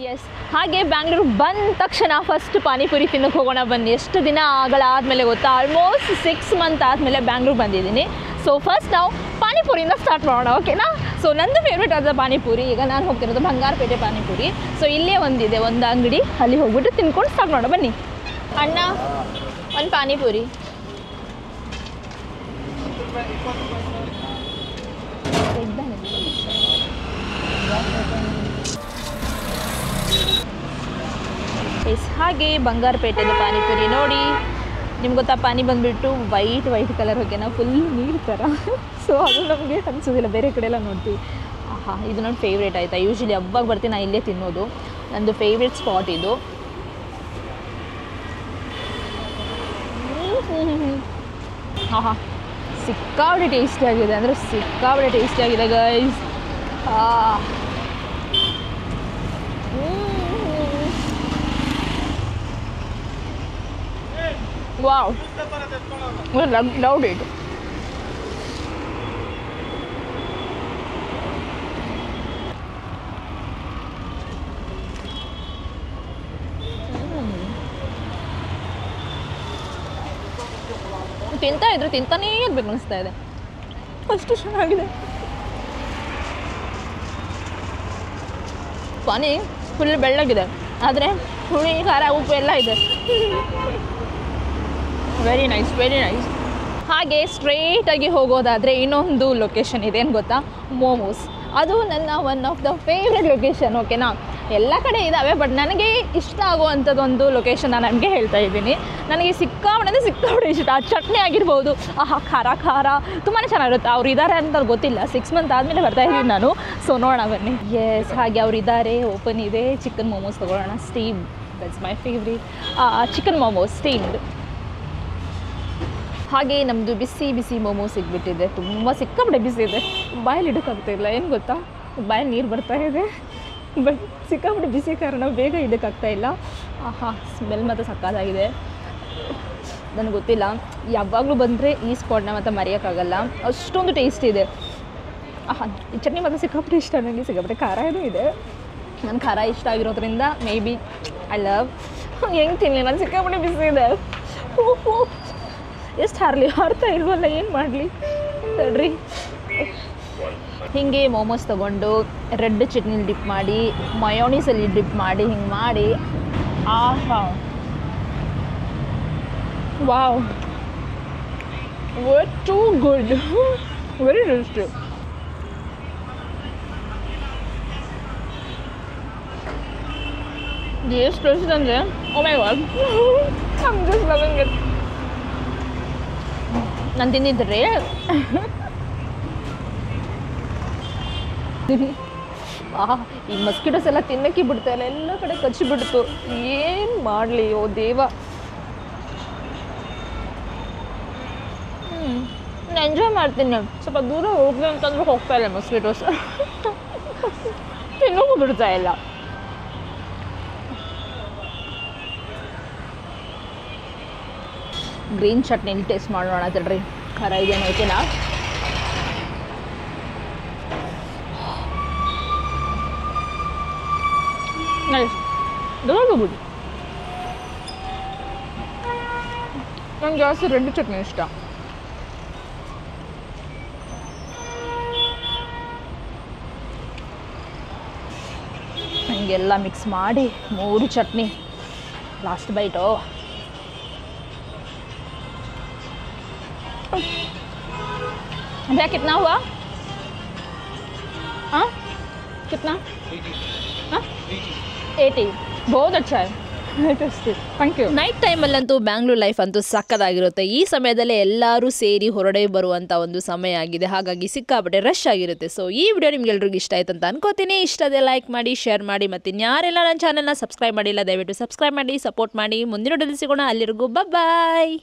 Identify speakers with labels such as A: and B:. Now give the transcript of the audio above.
A: S, ಹಾಗೆ ಬ್ಯಾಂಗ್ಳೂರು ಬಂದ ತಕ್ಷಣ ಫಸ್ಟ್ ಪಾನಿಪುರಿ ತಿನ್ನೋಕೆ ಹೋಗೋಣ ಬನ್ನಿ. ಎಷ್ಟು ದಿನಗಳಾದಮೇಲೆ ಗೊತ್ತಾ, ಆಲ್ಮೋಸ್ಟ್ 6 ಮಂತ್ ಆದಮೇಲೆ ಬ್ಯಾಂಗ್ಳೂರು ಬಂದಿದ್ದೀನಿ. ಸೊ ಫಸ್ಟ್ ನಾವು ಪಾನಿಪುರಿಯಿಂದ ಸ್ಟಾರ್ಟ್ ಮಾಡೋಣ, ಓಕೆನಾ? ಸೊ ನಂದು ಫೇವ್ರೇಟ್ ಆದ ಪಾನಿಪುರಿ, ಈಗ ನಾನು ಹೋಗ್ತಿರೋದು ಬಂಗಾರಪೇಟೆ ಪಾನಿಪುರಿ. ಸೊ ಇಲ್ಲೇ ಒಂದಿದೆ ಒಂದು ಅಂಗಡಿ, ಅಲ್ಲಿ ಹೋಗ್ಬಿಟ್ಟು ತಿನ್ಕೊಂಡು ಸ್ಟಾರ್ಟ್ ಮಾಡೋಣ ಬನ್ನಿ. ಅಣ್ಣ ಒಂದು ಪಾನಿಪುರಿ. ಹಾಗೆ ಬಂಗಾರಪೇಟೆದು ಪಾನಿಪುರಿ ನೋಡಿ, ನಿಮ್ಗೆ ಗೊತ್ತಾ ಪಾನಿ ಬಂದುಬಿಟ್ಟು ವೈಟ್ ಕಲರ್ ಓಕೆನಾ, ಫುಲ್ ನೀರು ಥರ. ಸೊ ಅದು ನಮಗೆ ಅನಿಸೋದಿಲ್ಲ, ಬೇರೆ ಕಡೆ ಎಲ್ಲ ನೋಡ್ತೀವಿ. ಇದು ನನ್ನ ಫೇವ್ರೇಟ್ ಆಯಿತಾ. ಯೂಶ್ವಲಿ ಹಬ್ಬಕ್ಕೆ ಬರ್ತೀನಿ, ನಾನು ಇಲ್ಲೇ ತಿನ್ನೋದು, ನಂದು ಫೇವ್ರೇಟ್ ಸ್ಪಾಟ್ ಇದು. ಸಿಕ್ಕಾಬಟ್ಟೆ ಟೇಸ್ಟಿಯಾಗಿದೆ, ಅಂದರೆ ಸಿಕ್ಕಾಬಟ್ಟೆ ಟೇಸ್ಟಿಯಾಗಿದೆ ಗೈಸ್. Wow, loved it. ತಿಂತಾ ಇದ್ರೆ ತಿಂತಾನೇ ಇರ್ಬೇಕು ಅನಿಸ್ತಾ ಇದೆ, ಅಷ್ಟು ಚೆನ್ನಾಗಿದೆ. ಪಾನಿ ಫುಲ್ ಬೆಳ್ಳಗಿದೆ, ಆದರೆ ಹುಳಿ ಖಾರ ಉಪ್ಪು ಎಲ್ಲ ಇದೆ. Very nice, very nice. ಹಾಗೆ ಸ್ಟ್ರೇಟಾಗಿ ಹೋಗೋದಾದರೆ ಇನ್ನೊಂದು ಲೊಕೇಶನ್ ಇದೆ, ಏನು ಗೊತ್ತಾ, ಮೋಮೋಸ್. ಅದು ನನ್ನ one of the favourite location, ಓಕೆನಾ? ಎಲ್ಲ ಕಡೆ ಇದ್ದಾವೆ, ಬಟ್ ನನಗೆ ಇಷ್ಟ ಆಗುವಂಥದ್ದೊಂದು ಲೊಕೇಶನ್ ನಾನು ನಿಮಗೆ ಹೇಳ್ತಾ ಇದ್ದೀನಿ. ನನಗೆ ಸಿಕ್ಕಾಬಟ್ಟೆ ಇಷ್ಟ. ಆ ಚಟ್ನಿ ಆಗಿರ್ಬೋದು, ಖಾರ ತುಂಬಾ ಚೆನ್ನಾಗಿರುತ್ತೆ. ಅವ್ರು ಇದ್ದಾರೆ ಅಂತ ಗೊತ್ತಿಲ್ಲ, 6 ಮಂತ್ ಆದಮೇಲೆ ಬರ್ತಾಯಿದ್ದೀನಿ ನಾನು. ಸೊ ನೋಡೋಣ ಬನ್ನಿ. ಎಸ್, ಹಾಗೆ ಅವ್ರು ಇದ್ದಾರೆ, ಓಪನ್ ಇದೆ. ಚಿಕನ್ ಮೋಮೋಸ್ ತೊಗೊಳ್ಳೋಣ, steam. That's my favourite. Chicken momos steamed. ಹಾಗೆ ನಮ್ಮದು ಬಿಸಿ ಮೋಮೋಸ್ ಸಿಗ್ಬಿಟ್ಟಿದೆ, ತುಂಬ ಸಿಕ್ಕಾಪಟ್ಟೆ ಬಿಸಿ ಇದೆ, ಬಾಯಲ್ಲಿ ಇಡೋಕ್ಕಾಗ್ತಾಯಿಲ್ಲ. ಏನು ಗೊತ್ತಾ, ಬಾಯಲ್ಲಿ ನೀರು ಬರ್ತಾಯಿದೆ, ಬಟ್ ಸಿಕ್ಕಾಪಟ್ಟೆ ಬಿಸಿ ಕಾರಣ ಬೇಗ ಇಡೋಕ್ಕಾಗ್ತಾಯಿಲ್ಲ. ಸ್ಮೆಲ್ ಮತ್ತು ಸಕ್ಕತ್ತಾಗಿದೆ. ನನಗೆ ಗೊತ್ತಿಲ್ಲ, ಯಾವಾಗಲೂ ಬಂದರೆ ಈ ಸ್ಪಾಟ್ನ ಮತ್ತು ಮರೆಯೋಕ್ಕಾಗಲ್ಲ, ಅಷ್ಟೊಂದು ಟೇಸ್ಟ್ ಇದೆ. ಈ ಚಟ್ನಿ ಮತ್ತು ಸಿಕ್ಕಾಪಟ್ಟೆ ಇಷ್ಟ ನನಗೆ, ಸಿಕ್ಕಾಪಟ್ಟೆ ಖಾರನೂ ಇದೆ. ನನ್ನ ಖಾರ ಇಷ್ಟ ಆಗಿರೋದ್ರಿಂದ ಮೇ ಬಿ ಐ ಲವ್. ಹೆಂಗೆ ತಿನ್ನಲಿ, ನಾನು ಸಿಕ್ಕಾಪಟ್ಟೆ ಬಿಸಿ ಇದೆ. ಎಷ್ಟು ಹಾರ್ತಾ ಇಲ್ವಲ್ಲ, ಏನು ಮಾಡಲಿ ತಡ್ರಿ. ಹೀಗೆ ಮೋಮೋಸ್ ತೊಗೊಂಡು ರೆಡ್ ಚಟ್ನಿಲಿ ಡಿಪ್ ಮಾಡಿ, ಮಯೋನೀಸಲ್ಲಿ ಡಿಪ್ ಮಾಡಿ, ಹಿಂಗೆ ಮಾಡಿ, wow, very too good, very tasty. ಎಷ್ಟು ಟೇಸ್ಟ್ ಅಂದರೆ, oh my god, I am just loving it. ನಾನು ತಿಂದಿದ್ದರೆ ಈ ಮಸ್ಕಿಟೋಸ್ ಎಲ್ಲ ತಿನ್ನಕ್ಕೆ ಬಿಡ್ತಾಯಿಲ್ಲ, ಎಲ್ಲ ಕಡೆ ಕಚ್ಚಿಬಿಡ್ತು. ಏನು ಮಾಡಲಿ, ಓ ದೇವ. ನಾನು ಎಂಜಾಯ್ ಮಾಡ್ತೀನಿ, ಸ್ವಲ್ಪ ದೂರ ಹೋಗ್ಲಿ ಅಂತಂದ್ರೆ ಹೋಗ್ತಾ ಇಲ್ಲ ಮಸ್ಕಿಟೋಸ್, ತಿನ್ನೋಕ್ಕೂ ಬಿಡ್ತಾ ಇಲ್ಲ. ಗ್ರೀನ್ ಚಟ್ನಿಲಿ ಟೇಸ್ಟ್ ಮಾಡೋಣ ತಡ್ರಿ, ಖಾರ ಇದೆಯಾ ಓಕೆನಾ? Nice, good. ನಂಗೆ ಜಾಸ್ತಿ ರೆಡ್ ಚಟ್ನಿ ಇಷ್ಟ. ಹೀಗೆಲ್ಲ ಮಿಕ್ಸ್ ಮಾಡಿ 3 ಚಟ್ನಿ, ಲಾಸ್ಟ್ ಬೈಟು. भैया कितना हुआ? हाँ कितना? 80. बहुत अच्छा है, ಥ್ಯಾಂಕ್ ಯು. ನೈಟ್ ಟೈಮಲ್ಲಂತೂ ಬ್ಯಾಂಗ್ಳೂರ್ ಲೈಫ್ ಅಂತೂ ಸಕ್ಕತ್ತಾಗಿರುತ್ತೆ. ಈ ಸಮಯದಲ್ಲೇ ಎಲ್ಲರೂ ಸೇರಿ ಹೊರಡೆ ಬರುವಂಥ ಒಂದು ಸಮಯ ಆಗಿದೆ, ಹಾಗಾಗಿ ಸಿಕ್ಕಾಪಟ್ಟೆ ರಶ್ ಆಗಿರುತ್ತೆ. ಸೊ ಈ ವಿಡಿಯೋ ನಿಮ್ಗೆಲ್ರಿಗೂ ಇಷ್ಟ ಆಯ್ತು ಅಂತ ಅನ್ಕೋತೀನಿ. ಇಷ್ಟ ಅದೇ ಲೈಕ್ ಮಾಡಿ, ಶೇರ್ ಮಾಡಿ, ಮತ್ತು ಯಾರೆಲ್ಲ ನನ್ನ ಚಾನಲ್ನ ಸಬ್ಸ್ಕ್ರೈಬ್ ಮಾಡಿಲ್ಲ ದಯವಿಟ್ಟು ಸಬ್ಸ್ಕ್ರೈಬ್ ಮಾಡಿ, ಸಪೋರ್ಟ್ ಮಾಡಿ. ಮುಂದಿನ ವಿಡಿಯೋದಲ್ಲಿ ಸಿಗೋಣ, ಅಲ್ಲಿವರೆಗೂ ಬಾಯ್.